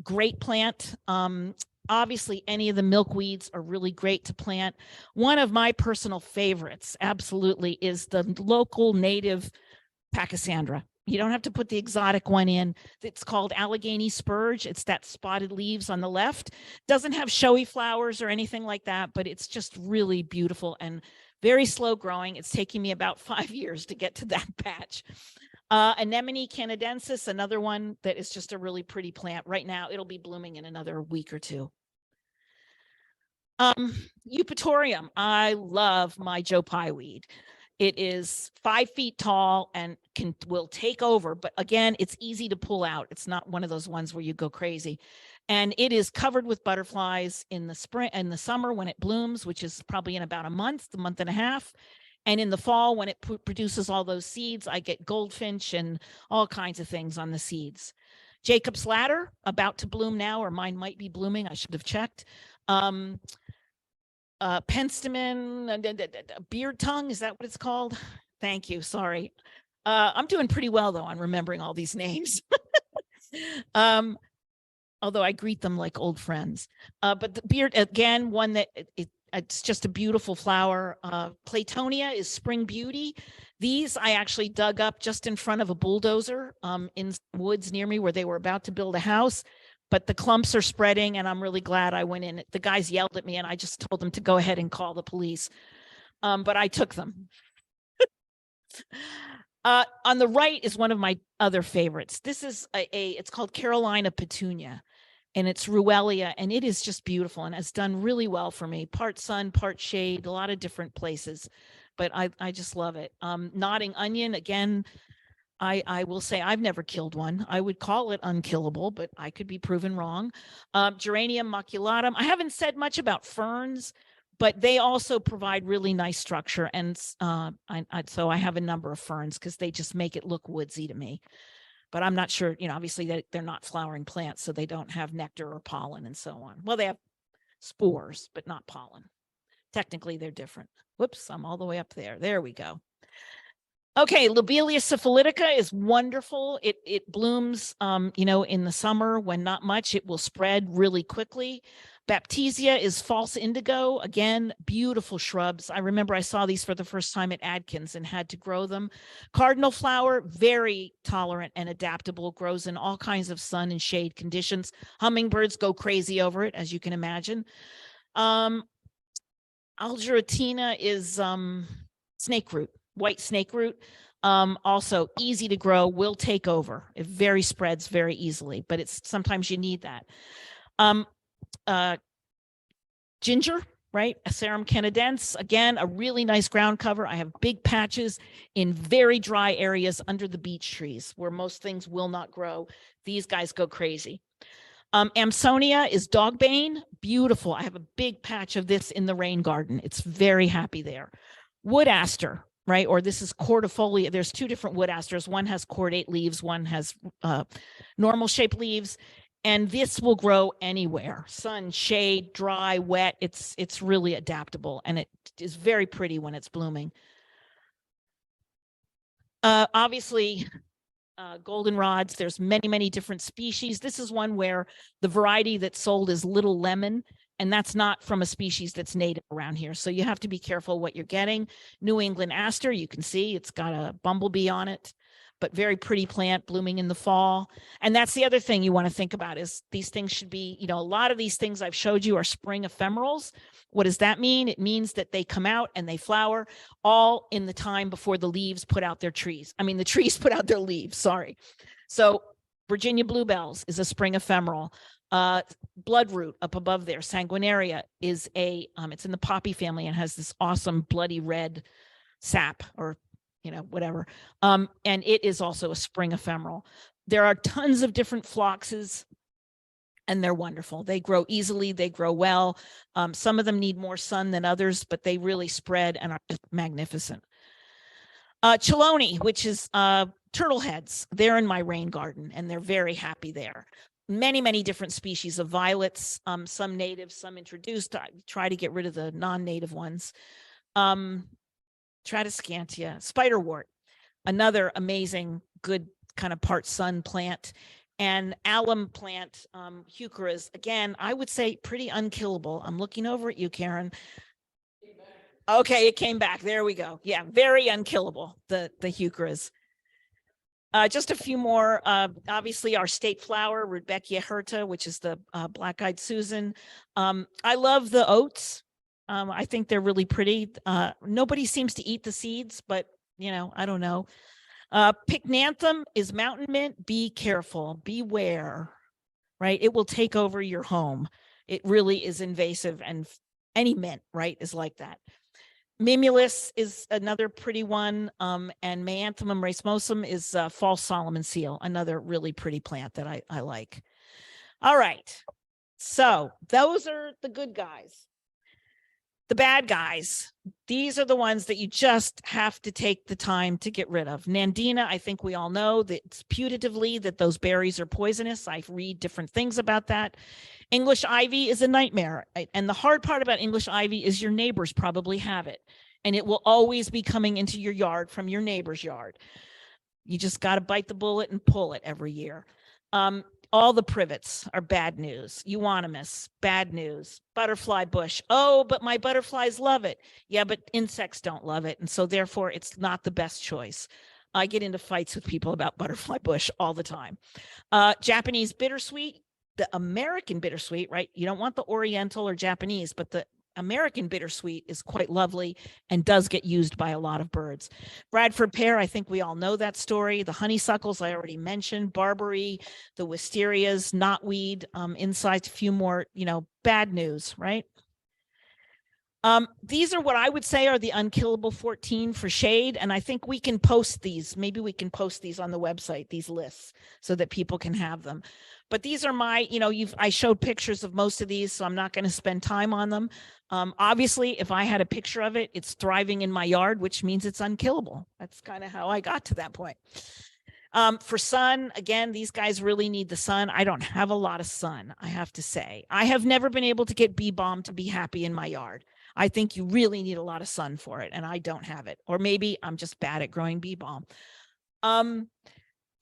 great plant. Obviously, any of the milkweeds are really great to plant. One of my personal favorites, absolutely, is the local native Pachysandra. You don't have to put the exotic one in. It's called Allegheny spurge. It's that spotted leaves on the left. Doesn't have showy flowers or anything like that, but it's just really beautiful and very slow growing. It's taking me about 5 years to get to that patch. Anemone canadensis, another one that is just a really pretty plant. Right now, it'll be blooming in another week or two. Eupatorium, I love my Joe Pye weed. It is 5 feet tall and will take over, but again, it's easy to pull out. It's not one of those ones where you go crazy. And it is covered with butterflies in the spring and the summer when it blooms, which is probably in about a month and a half. And in the fall, when it produces all those seeds, I get goldfinch and all kinds of things on the seeds. Jacob's ladder, about to bloom now, or mine might be blooming. I should have checked. Penstemon, beard tongue, is that what it's called? Thank you, sorry. I'm doing pretty well, though, on remembering all these names. Although I greet them like old friends. But the beard, again, one that it's just a beautiful flower. Claytonia is spring beauty. These I actually dug up just in front of a bulldozer in woods near me where they were about to build a house. But the clumps are spreading and I'm really glad I went in. The guys yelled at me and I just told them to go ahead and call the police. But I took them. On the right is one of my other favorites. This is it's called Carolina Petunia, and it's Ruellia, and it is just beautiful and has done really well for me. Part sun, part shade, a lot of different places, but I just love it. Nodding onion, again, I will say I've never killed one. I would call it unkillable, but I could be proven wrong. Geranium maculatum. I haven't said much about ferns, but they also provide really nice structure. And so I have a number of ferns because they just make it look woodsy to me. But I'm not sure, obviously they're not flowering plants, so they don't have nectar or pollen and so on. Well, they have spores, but not pollen. Technically, they're different. Whoops, I'm all the way up there. There we go. Okay, Lobelia syphilitica is wonderful. It blooms, in the summer when not much. It will spread really quickly. Baptisia is false indigo. Again, beautiful shrubs. I remember I saw these for the first time at Adkins and had to grow them. Cardinal flower, very tolerant and adaptable, grows in all kinds of sun and shade conditions. Hummingbirds go crazy over it, as you can imagine. Algeratina is snake root, white snake root. Also easy to grow, will take over. It very spreads very easily, but it's sometimes you need that. Ginger, right? Asarum canadense, again, a really nice ground cover. I have big patches in very dry areas under the beech trees where most things will not grow. These guys go crazy. Amsonia is dogbane, beautiful. I have a big patch of this in the rain garden. It's very happy there. Wood aster, right? Or this is cordifolia. There's two different wood asters. One has cordate leaves, one has normal shaped leaves. And this will grow anywhere, sun, shade, dry, wet. It's really adaptable, and it is very pretty when it's blooming. Obviously, goldenrods, there's many different species. This is one where the variety that's sold is Little Lemon, and that's not from a species that's native around here. So you have to be careful what you're getting. New England aster, you can see it's got a bumblebee on it, but very pretty plant blooming in the fall. And that's the other thing you want to think about is these things should be, a lot of these things I've showed you are spring ephemerals. What does that mean? It means that they come out and they flower all in the time before the leaves put out their trees. I mean, the trees put out their leaves, sorry. So Virginia bluebells is a spring ephemeral. Bloodroot up above there, sanguinaria, is it's in the poppy family and has this awesome bloody red sap, or whatever. And it is also a spring ephemeral. There are tons of different phloxes, and they're wonderful. They grow easily, they grow well. Some of them need more sun than others, but they really spread and are just magnificent. Chelone, which is turtle heads, they're in my rain garden, and they're very happy there. Many different species of violets, some native, some introduced. I try to get rid of the non-native ones. Tradescantia, spiderwort, another amazing, good kind of part sun plant. And alum plant, heucheras, again, I would say pretty unkillable. I'm looking over at you, Karen. Okay, it came back. There we go. Yeah, very unkillable, the heucheras. Just a few more. Obviously, our state flower, Rudbeckia hirta, which is the black-eyed Susan. I love the oats. I think they're really pretty. Nobody seems to eat the seeds, but I don't know. Pycnanthum is mountain mint. Be careful, beware, right? It will take over your home. It really is invasive, and any mint, right, is like that. Mimulus is another pretty one, and Mayanthemum racemosum is false Solomon seal, another really pretty plant that I like. All right, so those are the good guys. The bad guys, these are the ones that you just have to take the time to get rid of. Nandina, I think we all know that it's putatively that those berries are poisonous. I read different things about that. English ivy is a nightmare. And the hard part about English ivy is your neighbors probably have it. And it will always be coming into your yard from your neighbor's yard. You just got to bite the bullet and pull it every year. All the privets are bad news. Euonymus, bad news. Butterfly bush. Oh, but my butterflies love it. Yeah, but insects don't love it. And so therefore it's not the best choice. I get into fights with people about butterfly bush all the time. Japanese bittersweet, the American bittersweet, right? You don't want the Oriental or Japanese, but the American bittersweet is quite lovely and does get used by a lot of birds. Bradford pear, I think we all know that story. The honeysuckles, I already mentioned. Barberry, the wisterias, knotweed, inside a few more, bad news, right? These are what I would say are the unkillable 14 for shade. And I think we can post these. Maybe we can post these on the website, these lists, so that people can have them. But these are my, I showed pictures of most of these, so I'm not going to spend time on them. Obviously, if I had a picture of it, it's thriving in my yard, which means it's unkillable. That's kind of how I got to that point. For sun, again, these guys really need the sun. I don't have a lot of sun, I have to say. I have never been able to get bee balm to be happy in my yard. I think you really need a lot of sun for it, and I don't have it. Or maybe I'm just bad at growing bee balm.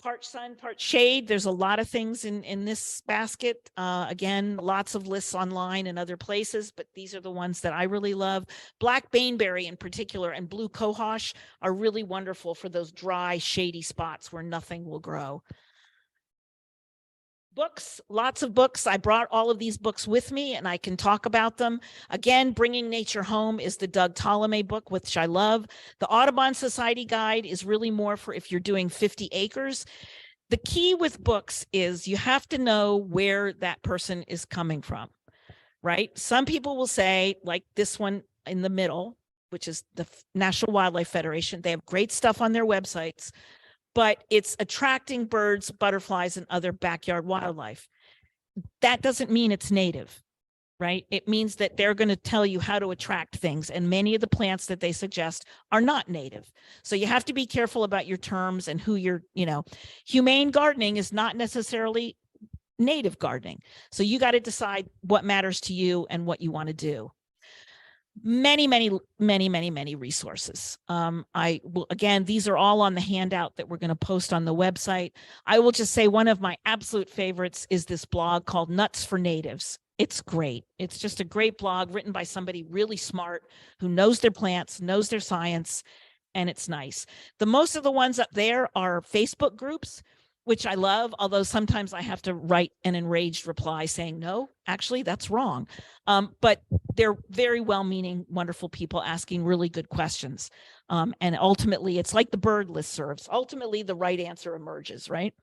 part sun, part shade. There's a lot of things in this basket. Again, lots of lists online and other places, but these are the ones that I really love. Black baneberry in particular and blue cohosh are really wonderful for those dry, shady spots where nothing will grow. Books, lots of books. I brought all of these books with me and I can talk about them. Again, Bringing Nature Home is the Doug Tolomei book, which I love. The Audubon Society Guide is really more for if you're doing 50 acres. The key with books is you have to know where that person is coming from, right? Some people will say, like this one in the middle, which is the National Wildlife Federation, they have great stuff on their websites, but it's attracting birds, butterflies, and other backyard wildlife. That doesn't mean it's native, right? It means that they're going to tell you how to attract things. And many of the plants that they suggest are not native. So you have to be careful about your terms and who you're, humane gardening is not necessarily native gardening. So you got to decide what matters to you and what you want to do. Many resources. I will, again, these are all on the handout that we're going to post on the website. I will just say one of my absolute favorites is this blog called Nuts for Natives. It's great. It's just a great blog written by somebody really smart who knows their plants, knows their science, and it's nice. The most of the ones up there are Facebook groups, which I love, although sometimes I have to write an enraged reply saying, no, actually, that's wrong. But they're very well-meaning, wonderful people asking really good questions. And ultimately, it's like the bird listservs. Ultimately, the right answer emerges, right?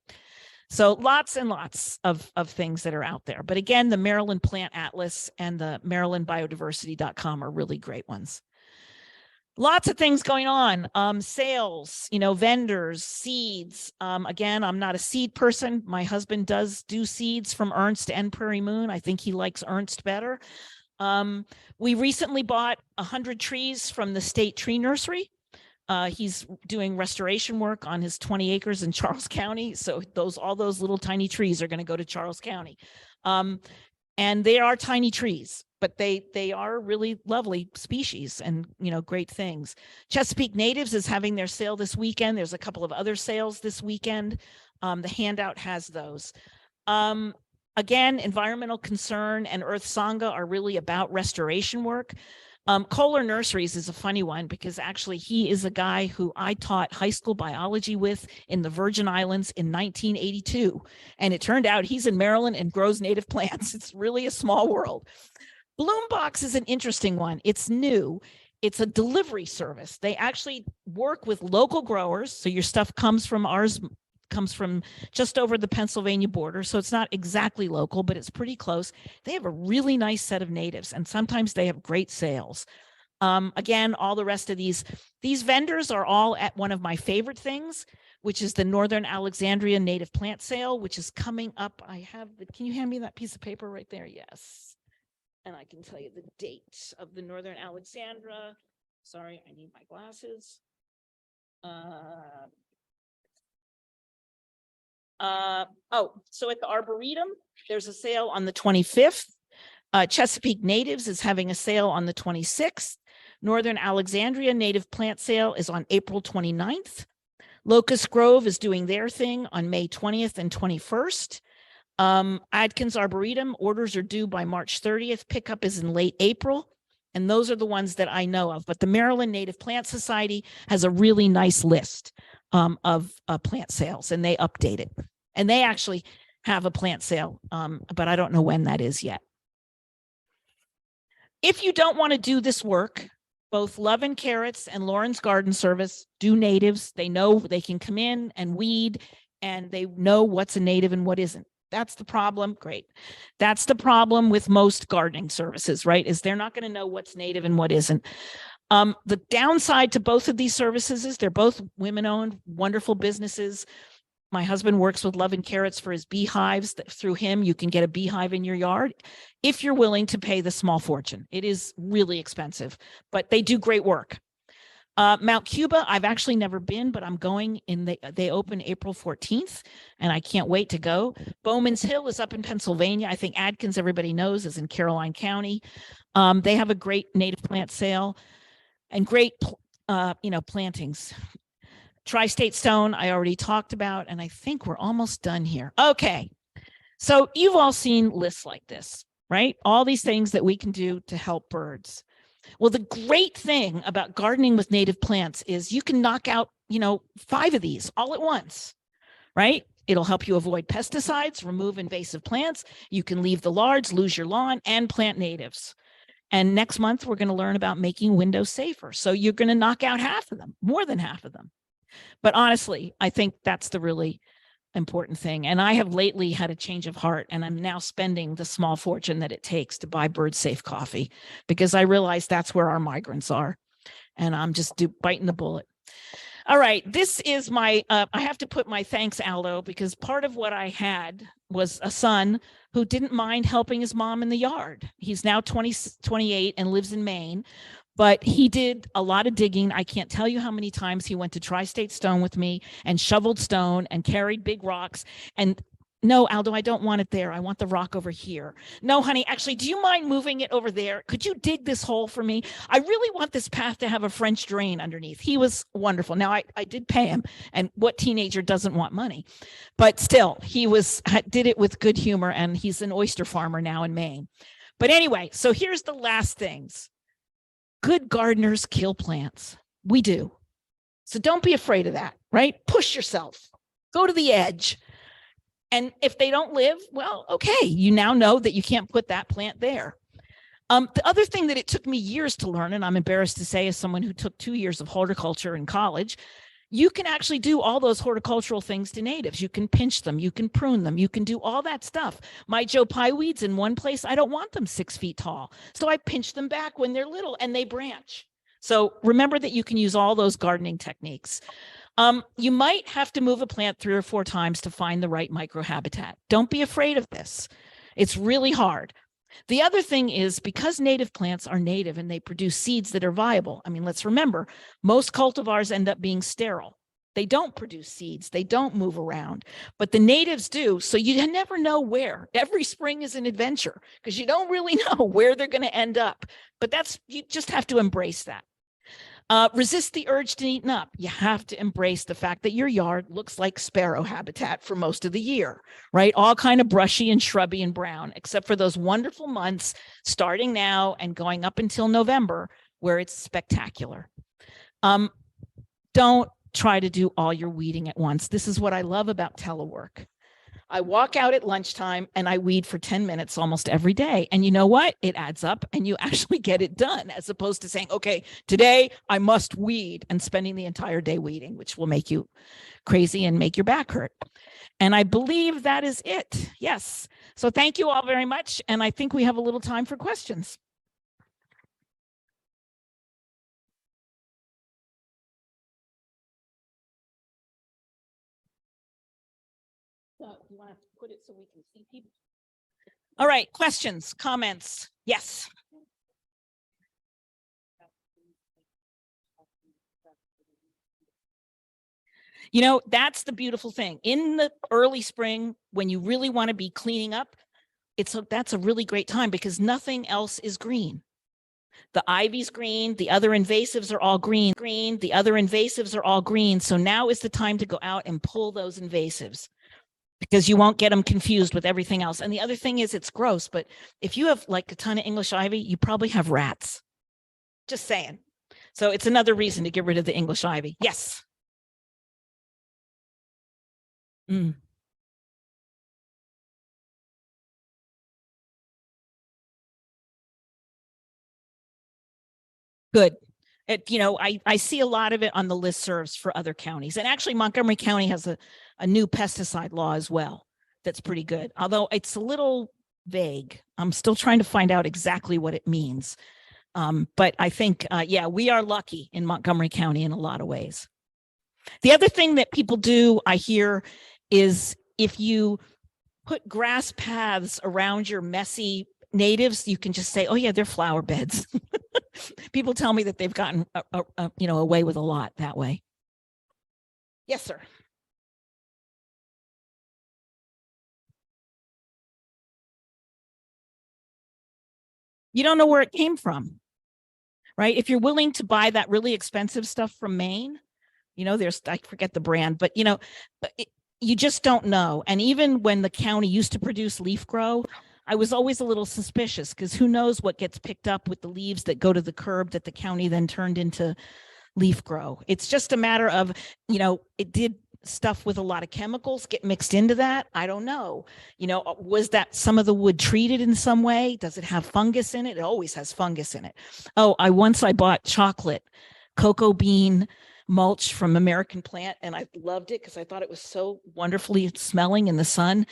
So lots and lots of things that are out there. But again, the Maryland Plant Atlas and the MarylandBiodiversity.com are really great ones. Lots of things going on, sales, vendors, seeds. Again, I'm not a seed person. My husband does do seeds from Ernst and Prairie Moon. I think he likes Ernst better. We recently bought 100 trees from the State Tree Nursery. He's doing restoration work on his 20 acres in Charles County. So all those little tiny trees are going to go to Charles County. And they are tiny trees, but they are really lovely species and, great things. Chesapeake Natives is having their sale this weekend. There's a couple of other sales this weekend. The handout has those. Again, environmental concern and Earth Sangha are really about restoration work. Kohler Nurseries is a funny one because actually he is a guy who I taught high school biology with in the Virgin Islands in 1982. And it turned out he's in Maryland and grows native plants. It's really a small world. Bloombox is an interesting one. It's new. It's a delivery service. They actually work with local growers. So your stuff comes from just over the Pennsylvania border. So it's not exactly local, but it's pretty close. They have a really nice set of natives, and sometimes they have great sales. Again, all the rest of these vendors are all at one of my favorite things, which is the Northern Alexandria Native Plant Sale, which is coming up. Can you hand me that piece of paper right there? Yes. And I can tell you the date of the Northern Alexandra. Sorry, I need my glasses. So at the Arboretum, there's a sale on the 25th. Chesapeake Natives is having a sale on the 26th. Northern Alexandria Native Plant Sale is on April 29th. Locust Grove is doing their thing on May 20th and 21st. Adkins Arboretum, orders are due by March 30th. Pickup is in late April. And those are the ones that I know of. But the Maryland Native Plant Society has a really nice list of plant sales, and they update it. And they actually have a plant sale, but I don't know when that is yet. If you don't want to do this work, both Love and Carrots and Lauren's Garden Service do natives. They know they can come in and weed, and they know what's a native and what isn't. That's the problem. Great. That's the problem with most gardening services, right? Is they're not going to know what's native and what isn't. The downside to both of these services is they're both women-owned, wonderful businesses. My husband works with Love and Carrots for his beehives. Through him, you can get a beehive in your yard if you're willing to pay the small fortune. It is really expensive, but they do great work. Mount Cuba, I've actually never been, but I'm going they open April 14th, and I can't wait to go. Bowman's Hill is up in Pennsylvania. I think Adkins, everybody knows, is in Caroline County. They have a great native plant sale and great, plantings. Tri-state stone, I already talked about, and I think we're almost done here. Okay. So you've all seen lists like this, right? All these things that we can do to help birds. Well, the great thing about gardening with native plants is you can knock out, 5 of these all at once, right? It'll help you avoid pesticides, remove invasive plants. You can leave the large, lose your lawn, and plant natives. And next month, we're going to learn about making windows safer. So you're going to knock out half of them, more than half of them. But honestly, I think that's the really important thing. And I have lately had a change of heart, and I'm now spending the small fortune that it takes to buy bird safe coffee, because I realize that's where our migrants are. And I'm just biting the bullet. All right, this is my, I have to put my thanks, Aldo, because part of what I had was a son who didn't mind helping his mom in the yard. He's now 28 and lives in Maine, but he did a lot of digging. I can't tell you how many times he went to Tri-State Stone with me and shoveled stone and carried big rocks. And no, Aldo, I don't want it there. I want the rock over here. No, honey, actually, do you mind moving it over there? Could you dig this hole for me? I really want this path to have a French drain underneath. He was wonderful. Now, I did pay him, and what teenager doesn't want money? But still, he did it with good humor, and he's an oyster farmer now in Maine. But anyway, so here's the last things. Good gardeners kill plants. We do. So don't be afraid of that, right? Push yourself. Go to the edge. And if they don't live, well, okay, you now know that you can't put that plant there. The other thing that it took me years to learn, and I'm embarrassed to say as someone who took 2 years of horticulture in college, you can actually do all those horticultural things to natives. You can pinch them, you can prune them, you can do all that stuff. My Joe Pye weeds in one place, I don't want them 6 feet tall. So I pinch them back when they're little and they branch. So remember that you can use all those gardening techniques. You might have to move a plant 3 or 4 times to find the right microhabitat. Don't be afraid of this. It's really hard. The other thing is, because native plants are native and they produce seeds that are viable. I mean, let's remember, most cultivars end up being sterile. They don't produce seeds. They don't move around, but the natives do. So you never know where. Every spring is an adventure because you don't really know where they're going to end up. But you just have to embrace that. Resist the urge to neaten up. You have to embrace the fact that your yard looks like sparrow habitat for most of the year, right? All kind of brushy and shrubby and brown, except for those wonderful months starting now and going up until November, where it's spectacular. Don't try to do all your weeding at once. This is what I love about telework. I walk out at lunchtime and I weed for 10 minutes almost every day. And you know what? It adds up and you actually get it done, as opposed to saying, okay, today I must weed, and spending the entire day weeding, which will make you crazy and make your back hurt. And I believe that is it. Yes. So thank you all very much. And I think we have a little time for questions. You want to put it so we can see people? All right, questions, comments? Yes. You know, that's the beautiful thing. In the early spring, when you really want to be cleaning up, that's a really great time because nothing else is green. The ivy's green, the other invasives are all green, the other invasives are all green. So now is the time to go out and pull those invasives, because you won't get them confused with everything else. And the other thing is, it's gross, but if you have like a ton of English ivy, you probably have rats. Just saying. So it's another reason to get rid of the English ivy. Yes. Good. I see a lot of it on the listservs for other counties. And actually, Montgomery County has a new pesticide law as well. That's pretty good. Although it's a little vague. I'm still trying to find out exactly what it means. But I think, yeah, we are lucky in Montgomery County in a lot of ways. The other thing that people do, I hear, is if you put grass paths around your messy natives, you can just say, oh yeah, they're flower beds. People tell me that they've gotten away with a lot that way. Yes, sir. You don't know where it came from, right? If you're willing to buy that really expensive stuff from Maine, There's, I forget the brand, but you just don't know. And even when the county used to produce leaf grow, I was always a little suspicious because who knows what gets picked up with the leaves that go to the curb that the county then turned into leaf grow. It's just a matter of, it did stuff with a lot of chemicals get mixed into that. I don't know. Was that some of the wood treated in some way? Does it have fungus in it? It always has fungus in it. Oh, I bought chocolate, cocoa bean mulch from American Plant, and I loved it because I thought it was so wonderfully smelling in the sun.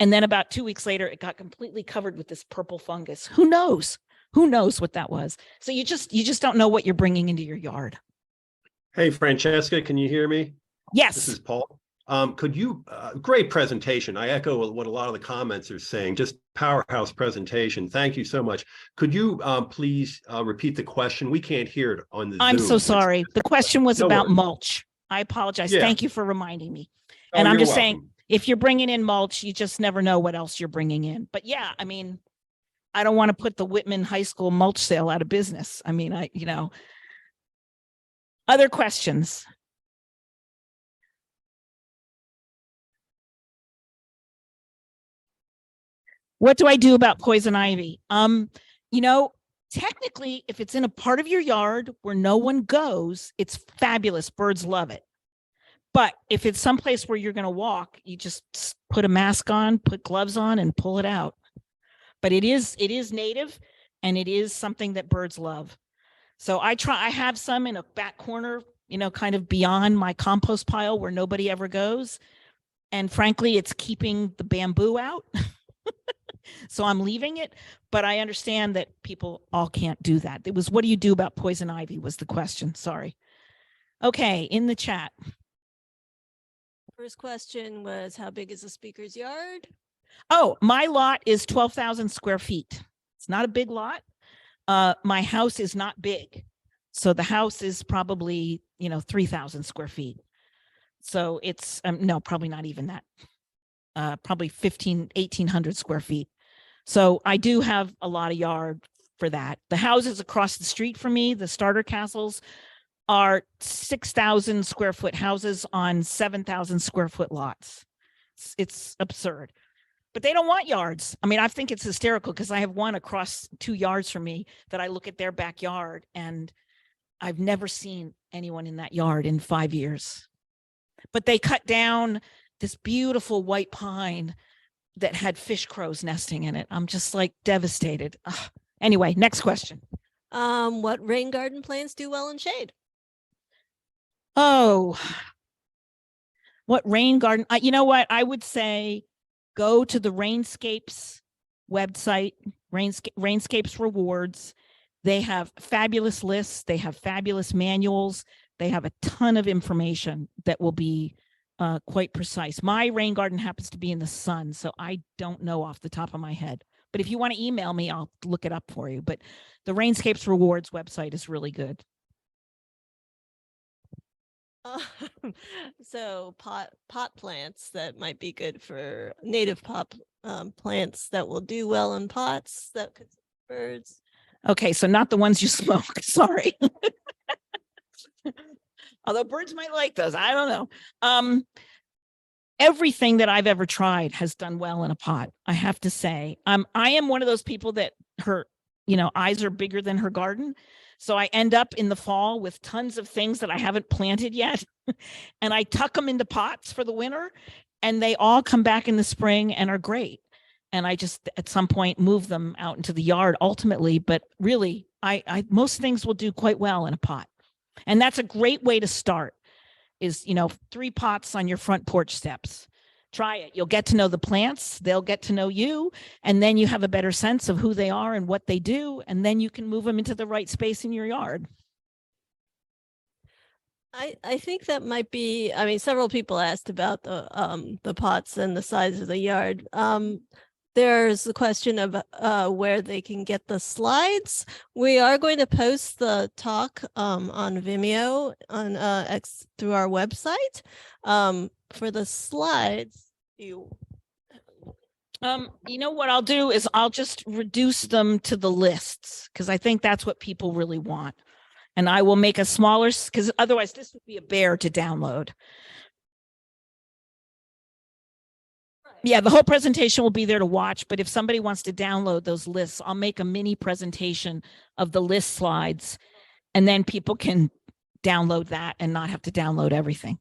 And then about 2 weeks later, it got completely covered with this purple fungus. Who knows what that was? So you just don't know what you're bringing into your yard. Hey, Francesca, can you hear me? Yes. This is Paul. Could you, great presentation. I echo what a lot of the comments are saying, just powerhouse presentation. Thank you so much. Could you please repeat the question? We can't hear it on the I'm Zoom. so sorry. The question was No about worries. mulch. I apologize. Yeah. Thank you for reminding me. Oh, And I'm you're just welcome. saying, if you're bringing in mulch, you just never know what else you're bringing in. But yeah, I mean, I don't want to put the Whitman High School mulch sale out of business. I mean, other questions? What do I do about poison ivy? Technically, if it's in a part of your yard where no one goes, it's fabulous. Birds love it. But if it's someplace where you're going to walk, you just put a mask on, put gloves on, and pull it out. But it is native, and it is something that birds love. So I have some in a back corner, kind of beyond my compost pile where nobody ever goes. And frankly, it's keeping the bamboo out. So I'm leaving it, but I understand that people all can't do that. It was, what do you do about poison ivy was the question. Sorry. Okay, in the chat. First question was, how big is the speaker's yard? Oh, my lot is 12,000 square feet. It's not a big lot. My house is not big. So the house is probably, 3,000 square feet. So it's, no, probably not even that. Probably 1,800 square feet. So I do have a lot of yard for that. The houses across the street from me, the starter castles, are 6,000 square foot houses on 7,000 square foot lots. It's absurd, but they don't want yards. I mean, I think it's hysterical because I have one across 2 yards from me that I look at their backyard and I've never seen anyone in that yard in 5 years. But they cut down this beautiful white pine that had fish crows nesting in it. I'm just like devastated. Ugh. Anyway, next question. What rain garden plants do well in shade? Oh, what rain garden? You know what? I would say go to the Rainscapes website, Rainscapes Rewards. They have fabulous lists. They have fabulous manuals. They have a ton of information that will be quite precise. My rain garden happens to be in the sun, so I don't know off the top of my head. But if you want to email me, I'll look it up for you. But the Rainscapes Rewards website is really good. So pot plants that might be good for native pot plants that will do well in pots that could birds. Okay, so not the ones you smoke. Sorry. Although birds might like those. I don't know. Everything that I've ever tried has done well in a pot, I have to say. I am one of those people that her, eyes are bigger than her garden. So I end up in the fall with tons of things that I haven't planted yet. And I tuck them into pots for the winter and they all come back in the spring and are great. And I just at some point move them out into the yard ultimately. But really, I most things will do quite well in a pot. And that's a great way to start is, 3 pots on your front porch steps. Try it. You'll get to know the plants. They'll get to know you. And then you have a better sense of who they are and what they do. And then you can move them into the right space in your yard. I think that might be, I mean, several people asked about the pots and the size of the yard. There's the question of where they can get the slides. We are going to post the talk on Vimeo on through our website. For the slides, you know what I'll do is I'll just reduce them to the lists because I think that's what people really want. And I will make a smaller, because otherwise this would be a bear to download. Yeah, the whole presentation will be there to watch, but if somebody wants to download those lists, I'll make a mini presentation of the list slides, and then people can download that and not have to download everything.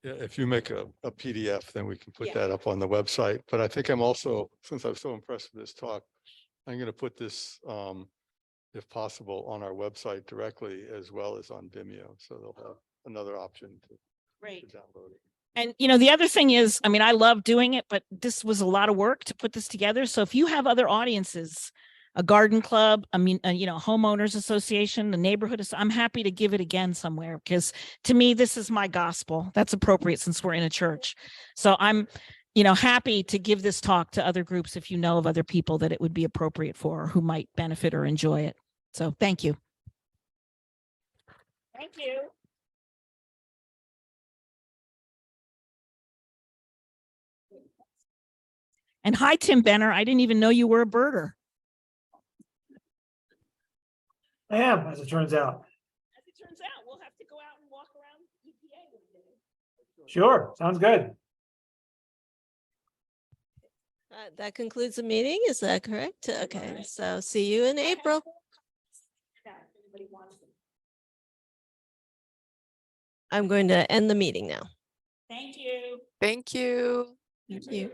Yeah, if you make a PDF, then we can put Yeah. that up on the website. But I think I'm also, since I'm so impressed with this talk, I'm going to put this, if possible, on our website directly as well as on Vimeo. So they'll have another option to download it. And, you know, the other thing is, I mean, I love doing it, but this was a lot of work to put this together. So if you have other audiences, a garden club, I mean, you know, homeowners association, the neighborhood, I'm happy to give it again somewhere, because to me, this is my gospel. That's appropriate since we're in a church. So I'm, you know, happy to give this talk to other groups if you know of other people that it would be appropriate for, or who might benefit or enjoy it. So thank you. Thank you. And hi, Tim Benner. I didn't even know you were a birder. I am, as it turns out. As it turns out, we'll have to go out and walk around EPA one day. Sure, sounds good. That concludes the meeting. Is that correct? Okay, so see you in April. I'm going to end the meeting now. Thank you. Thank you. Thank you.